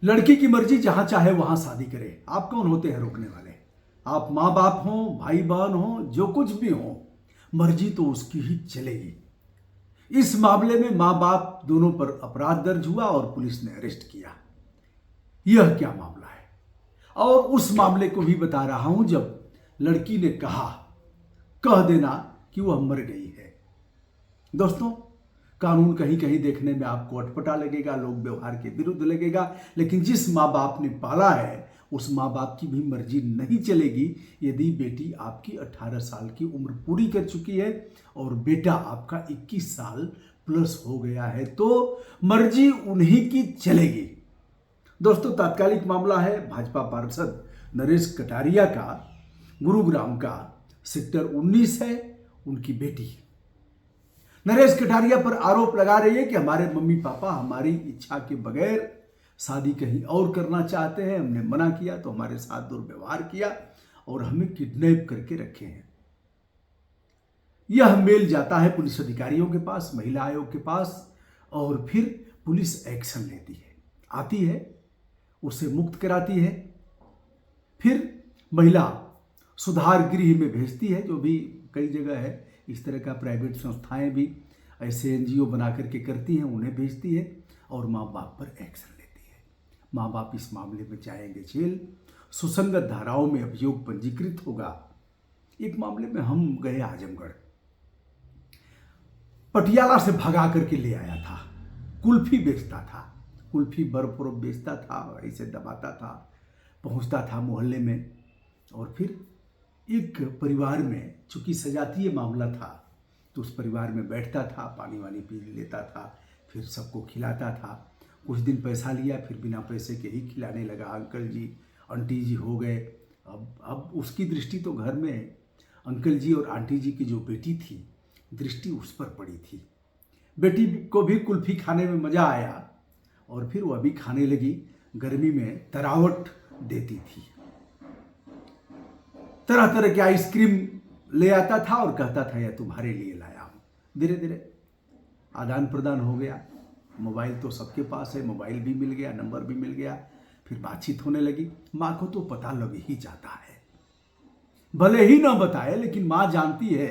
लड़की की मर्जी, जहां चाहे वहां शादी करे। आप कौन होते हैं रोकने वाले? आप माँ बाप हो, भाई बहन हो, जो कुछ भी हो, मर्जी तो उसकी ही चलेगी। इस मामले में माँ बाप दोनों पर अपराध दर्ज हुआ और पुलिस ने अरेस्ट किया। यह क्या मामला है? और उस मामले को भी बता रहा हूं, जब लड़की ने कह देना कि वह मर गई है। दोस्तों, कानून कहीं कहीं देखने में आपको अटपटा लगेगा, लोक व्यवहार के विरुद्ध लगेगा, लेकिन जिस माँ बाप ने पाला है उस माँ बाप की भी मर्जी नहीं चलेगी यदि बेटी आपकी 18 साल की उम्र पूरी कर चुकी है और बेटा आपका 21 साल प्लस हो गया है, तो मर्जी उन्हीं की चलेगी। दोस्तों, तात्कालिक मामला है भाजपा पार्षद नरेश कटारिया का। गुरुग्राम का सेक्टर 19 है, उनकी बेटी नरेश कटारिया पर आरोप लगा रही है कि हमारे मम्मी पापा हमारी इच्छा के बगैर शादी कहीं और करना चाहते हैं, हमने मना किया तो हमारे साथ दुर्व्यवहार किया और हमें किडनैप करके रखे हैं। यह मेल जाता है पुलिस अधिकारियों के पास, महिला आयोग के पास, और फिर पुलिस एक्शन लेती है, आती है, उसे मुक्त कराती है, फिर महिला सुधार गृह में भेजती है, जो भी कई जगह है इस तरह का, प्राइवेट संस्थाएं भी ऐसे एनजीओ बना करके करती हैं, उन्हें भेजती है और माँ बाप पर एक्शन लेती है। माँ बाप इस मामले में जाएंगे जेल, सुसंगत धाराओं में अभियोग पंजीकृत होगा। एक मामले में हम गए आजमगढ़, पटियाला से भगा करके ले आया था, कुल्फी बेचता था, कुल्फी बर्फ बर्फ बेचता था, ऐसे दबाता था, पहुंचता था मोहल्ले में, और फिर एक परिवार में, चूंकि सजातीय मामला था, तो उस परिवार में बैठता था, पानी वानी पी लेता था, फिर सबको खिलाता था। कुछ दिन पैसा लिया, फिर बिना पैसे के ही खिलाने लगा। अंकल जी आंटी जी हो गए। अब उसकी दृष्टि तो घर में अंकल जी और आंटी जी की जो बेटी थी, दृष्टि उस पर पड़ी थी। बेटी को भी कुल्फी खाने में मज़ा आया और फिर वह भी खाने लगी। गर्मी में तरावट देती थी, तरह तरह के आइसक्रीम ले आता था और कहता था यह तुम्हारे लिए लाया हूँ। धीरे धीरे आदान प्रदान हो गया। मोबाइल तो सबके पास है, मोबाइल भी मिल गया, नंबर भी मिल गया, फिर बातचीत होने लगी। माँ को तो पता लग ही जाता है, भले ही ना बताए, लेकिन माँ जानती है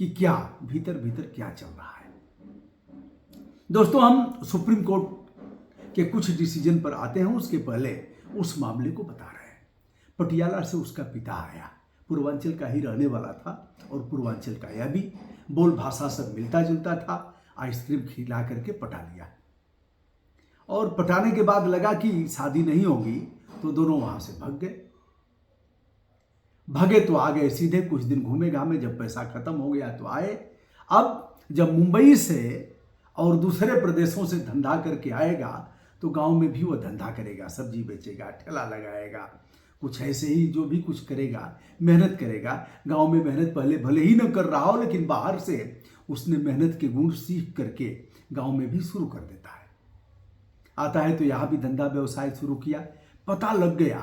कि क्या भीतर भीतर क्या चल रहा है। दोस्तों, हम सुप्रीम कोर्ट के कुछ डिसीजन पर आते हैं, उसके पहले उस मामले को बता रहे हैं। पटियाला से उसका पिता आया, पूर्वांचल का ही रहने वाला था और पूर्वांचल का यह भी, बोल भाषा सब मिलता जुलता था। आइसक्रीम खिला करके पटा लिया और पटाने के बाद लगा कि शादी नहीं होगी, तो दोनों वहां से भगे तो आ गए सीधे। कुछ दिन घूमे घामे, जब पैसा खत्म हो गया तो आए। अब जब मुंबई से और दूसरे प्रदेशों से धंधा करके आएगा तो गांव में भी वह धंधा करेगा, सब्जी बेचेगा, ठेला लगाएगा, कुछ ऐसे ही जो भी कुछ करेगा, मेहनत करेगा। गांव में मेहनत पहले भले ही न कर रहा हो, लेकिन बाहर से उसने मेहनत के गुण सीख करके गांव में भी शुरू कर देता है। आता है तो यहाँ भी धंधा व्यवसाय शुरू किया। पता लग गया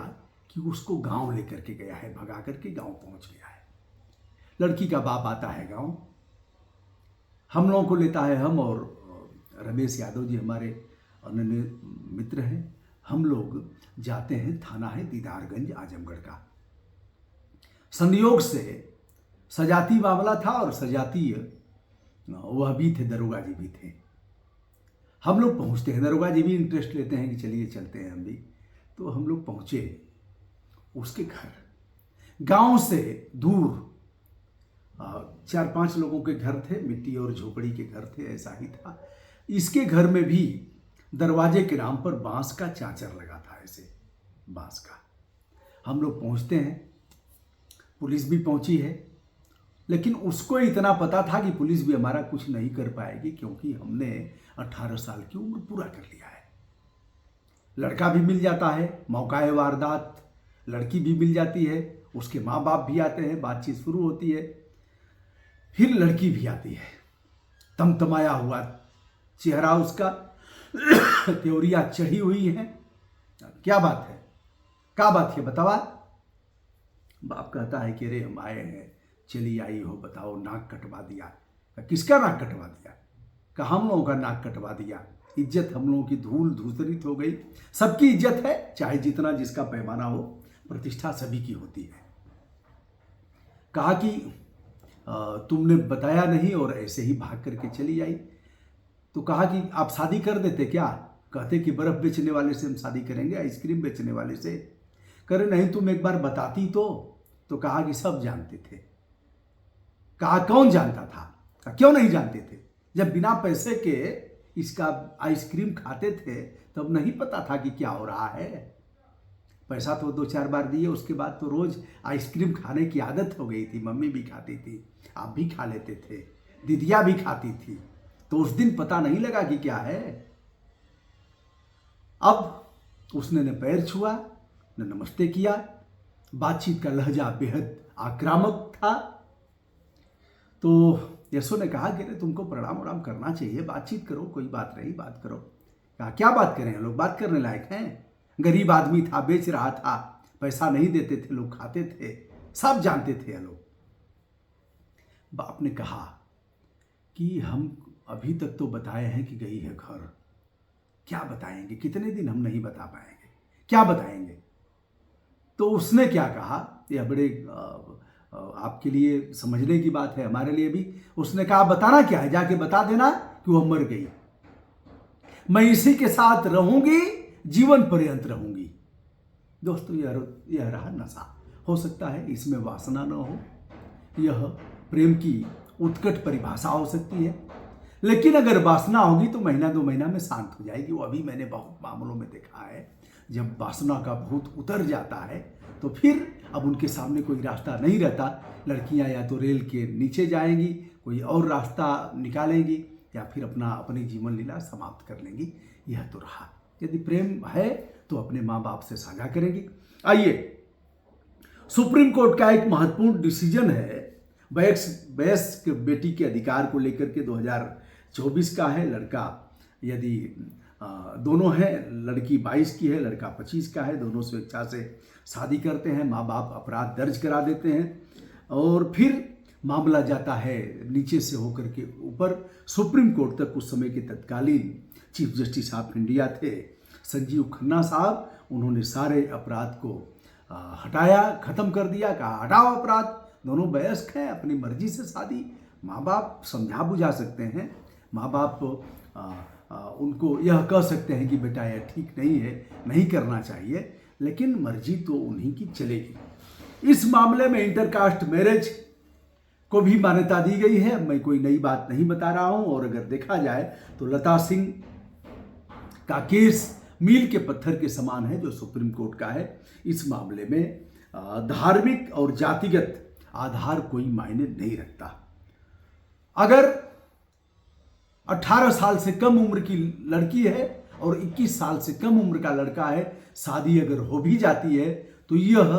कि उसको गांव लेकर के गया है, भगा करके गांव पहुंच गया है। लड़की का बाप आता है गांव, हम लोगों को लेता है, हम और रमेश यादव जी हमारे अनन्य मित्र हैं। हम लोग जाते हैं, थाना है दीदारगंज आजमगढ़ का। संयोग से सजाती मामला था और सजातीय वह भी थे, दरोगा जी भी थे। हम लोग पहुंचते हैं, दरोगा जी भी इंटरेस्ट लेते हैं कि चलिए चलते हैं हम भी। तो हम लोग पहुंचे उसके घर। गांव से दूर 4-5 लोगों के घर थे, मिट्टी और झोपड़ी के घर थे, ऐसा ही था। इसके घर में भी दरवाजे के नाम पर बांस का चाचर लगा था, ऐसे बांस का। हम लोग पहुंचते हैं, पुलिस भी पहुंची है, लेकिन उसको इतना पता था कि पुलिस भी हमारा कुछ नहीं कर पाएगी, क्योंकि हमने 18 साल की उम्र पूरा कर लिया है। लड़का भी मिल जाता है, मौका वारदात, लड़की भी मिल जाती है, उसके माँ बाप भी आते हैं, बातचीत शुरू होती है। फिर लड़की भी आती है, तमतमाया हुआ चेहरा उसका, त्योरियां चढ़ी हुई है। क्या बात है, क्या बात है बतावा। बाप कहता है कि अरे हम आए हैं, चली आई हो, बताओ नाक कटवा दिया। किसका नाक कटवा दिया? कहा हम लोगों का नाक कटवा दिया। इज्जत हम लोगों की धूल धूसरित हो गई। सबकी इज्जत है, चाहे जितना जिसका पैमाना हो, प्रतिष्ठा सभी की होती है। कहा कि तुमने बताया नहीं और ऐसे ही भाग करके चली आई। तो कहा कि आप शादी कर देते क्या? कहते कि बर्फ बेचने वाले से हम शादी करेंगे, आइसक्रीम बेचने वाले से। करे नहीं, तुम एक बार बताती तो कहा कि सब जानते थे। कहा कौन जानता था? कहा क्यों नहीं जानते थे? जब बिना पैसे के इसका आइसक्रीम खाते थे तब नहीं पता था कि क्या हो रहा है। पैसा तो 2-4 बार दिए, उसके बाद तो रोज आइसक्रीम खाने की आदत हो गई थी। मम्मी भी खाती थी, आप भी खा लेते थे, दीदिया भी खाती थी, तो उस दिन पता नहीं लगा कि क्या है। अब उसने न पैर छुआ न नमस्ते किया। बातचीत का लहजा बेहद आक्रामक था। तो यशो ने कहा कि तुमको प्रणाम वणाम करना चाहिए, बातचीत करो, कोई बात नहीं, बात करो। कहा क्या बात करें, लोग बात करने लायक हैं? गरीब आदमी था, बेच रहा था, पैसा नहीं देते थे, लोग खाते थे, सब जानते थे ये लोग। बाप ने कहा कि हम अभी तक तो बताए हैं कि गई है घर, क्या बताएंगे? कितने दिन हम नहीं बता पाएंगे, क्या बताएंगे? तो उसने क्या कहा, यह बड़े आपके लिए समझने की बात है, हमारे लिए भी। उसने कहा बताना क्या है, जाके बता देना कि वो मर गई, मैं इसी के साथ रहूंगी, जीवन पर्यंत रहूंगी। दोस्तों, यह रहा नशा। हो सकता है इसमें वासना न हो, यह प्रेम की उत्कट परिभाषा हो सकती है, लेकिन अगर वासना होगी तो महीना 2 महीना में शांत हो जाएगी। वो अभी मैंने बहुत मामलों में देखा है, जब वासना का भूत उतर जाता है तो फिर अब उनके सामने कोई रास्ता नहीं रहता। लड़कियां या तो रेल के नीचे जाएंगी, कोई और रास्ता निकालेंगी, या फिर अपनी जीवन लीला समाप्त कर लेंगी। यह तो रहा। यदि प्रेम है तो अपने माँ बाप से साझा करेंगी। आइए, सुप्रीम कोर्ट का एक महत्वपूर्ण डिसीजन है वयस्क बेटी के अधिकार को लेकर के, 2024 का है। लड़का यदि दोनों हैं, लड़की 22 की है, लड़का 25 का है, दोनों स्वेच्छा से शादी करते हैं, माँ बाप अपराध दर्ज करा देते हैं और फिर मामला जाता है नीचे से होकर के ऊपर सुप्रीम कोर्ट तक। उस समय के तत्कालीन चीफ जस्टिस ऑफ इंडिया थे संजीव खन्ना साहब। उन्होंने सारे अपराध को हटाया, खत्म कर दिया, कहा हटाओ अपराध, दोनों वयस्क हैं, अपनी मर्जी से शादी, माँ बाप समझा बुझा सकते हैं, माँ बाप उनको यह कह सकते हैं कि बेटा यह ठीक नहीं है, नहीं करना चाहिए, लेकिन मर्जी तो उन्हीं की चलेगी। इस मामले में इंटरकास्ट मैरिज को भी मान्यता दी गई है। मैं कोई नई बात नहीं बता रहा हूं। और अगर देखा जाए तो लता सिंह का केस मील के पत्थर के समान है जो सुप्रीम कोर्ट का है। इस मामले में धार्मिक और जातिगत आधार कोई मायने नहीं रखता। अगर 18 साल से कम उम्र की लड़की है और 21 साल से कम उम्र का लड़का है, शादी अगर हो भी जाती है तो यह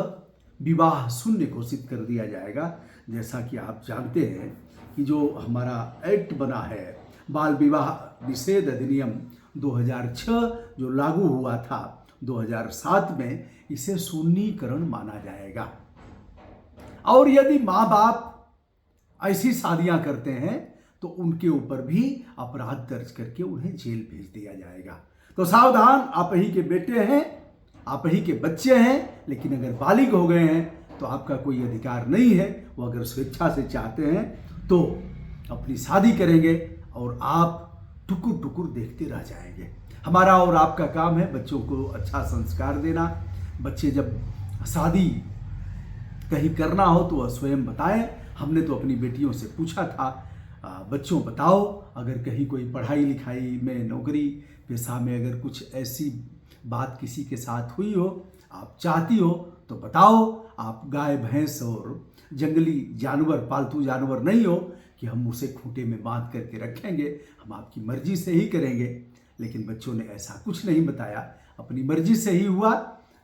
विवाह शून्य घोषित कर दिया जाएगा। जैसा कि आप जानते हैं कि जो हमारा एक्ट बना है, बाल विवाह निषेध अधिनियम 2006 जो लागू हुआ था 2007 में, इसे शून्यकरण माना जाएगा। और यदि माँ बाप ऐसी शादियां करते हैं तो उनके ऊपर भी अपराध दर्ज करके उन्हें जेल भेज दिया जाएगा। तो सावधान, आप ही के बेटे हैं, आप ही के बच्चे हैं, लेकिन अगर बालिग हो गए हैं तो आपका कोई अधिकार नहीं है। वो अगर स्वेच्छा से चाहते हैं तो अपनी शादी करेंगे और आप टुकुर टुकुर देखते रह जाएंगे। हमारा और आपका काम है बच्चों को अच्छा संस्कार देना। बच्चे जब शादी कहीं करना हो तो वह स्वयं बताएं। हमने तो अपनी बेटियों से पूछा था, बच्चों बताओ, अगर कहीं कोई पढ़ाई लिखाई में, नौकरी पेशा में अगर कुछ ऐसी बात किसी के साथ हुई हो, आप चाहती हो तो बताओ। आप गाय भैंस और जंगली जानवर, पालतू जानवर नहीं हो कि हम उसे खूंटे में बांध करके रखेंगे, हम आपकी मर्जी से ही करेंगे। लेकिन बच्चों ने ऐसा कुछ नहीं बताया, अपनी मर्जी से ही हुआ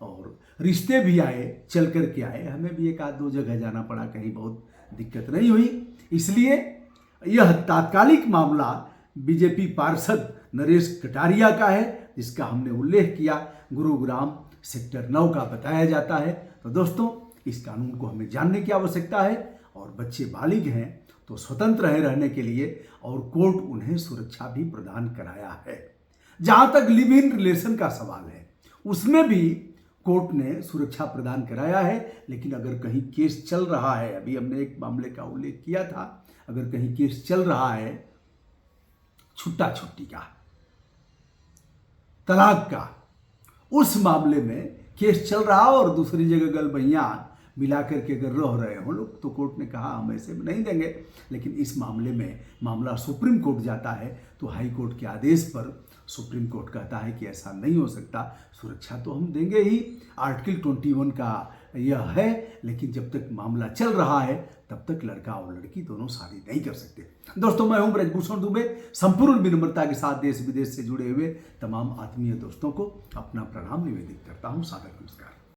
और रिश्ते भी आए, चल कर के आए। हमें भी 1-2 जगह जाना पड़ा, कहीं बहुत दिक्कत नहीं हुई। इसलिए यह तात्कालिक मामला बीजेपी पार्षद नरेश कटारिया का है, जिसका हमने उल्लेख किया, गुरुग्राम सेक्टर 9 का बताया जाता है। तो दोस्तों, इस कानून को हमें जानने की आवश्यकता है और बच्चे बालिग हैं तो स्वतंत्र है रहने के लिए, और कोर्ट उन्हें सुरक्षा भी प्रदान कराया है। जहां तक लिव इन रिलेशन का सवाल है, उसमें भी कोर्ट ने सुरक्षा प्रदान कराया है। लेकिन अगर कहीं केस चल रहा है, अभी हमने एक मामले का उल्लेख किया था, अगर कहीं केस चल रहा है छुट्टा छुट्टी का, तलाक का, उस मामले में केस चल रहा और दूसरी जगह गलबैया मिला करके अगर रह रहे हो लोग, तो कोर्ट ने कहा हम ऐसे नहीं देंगे। लेकिन इस मामले में मामला सुप्रीम कोर्ट जाता है, तो हाई कोर्ट के आदेश पर सुप्रीम कोर्ट कहता है कि ऐसा नहीं हो सकता, सुरक्षा तो हम देंगे ही, आर्टिकल 21 का यह है। लेकिन जब तक मामला चल रहा है तब तक लड़का और लड़की दोनों शादी नहीं कर सकते। दोस्तों, मैं हूं ब्रजभूषण दुबे, संपूर्ण विनम्रता के साथ देश विदेश से जुड़े हुए तमाम आत्मीय दोस्तों को अपना प्रणाम निवेदित करता हूं। सादर नमस्कार।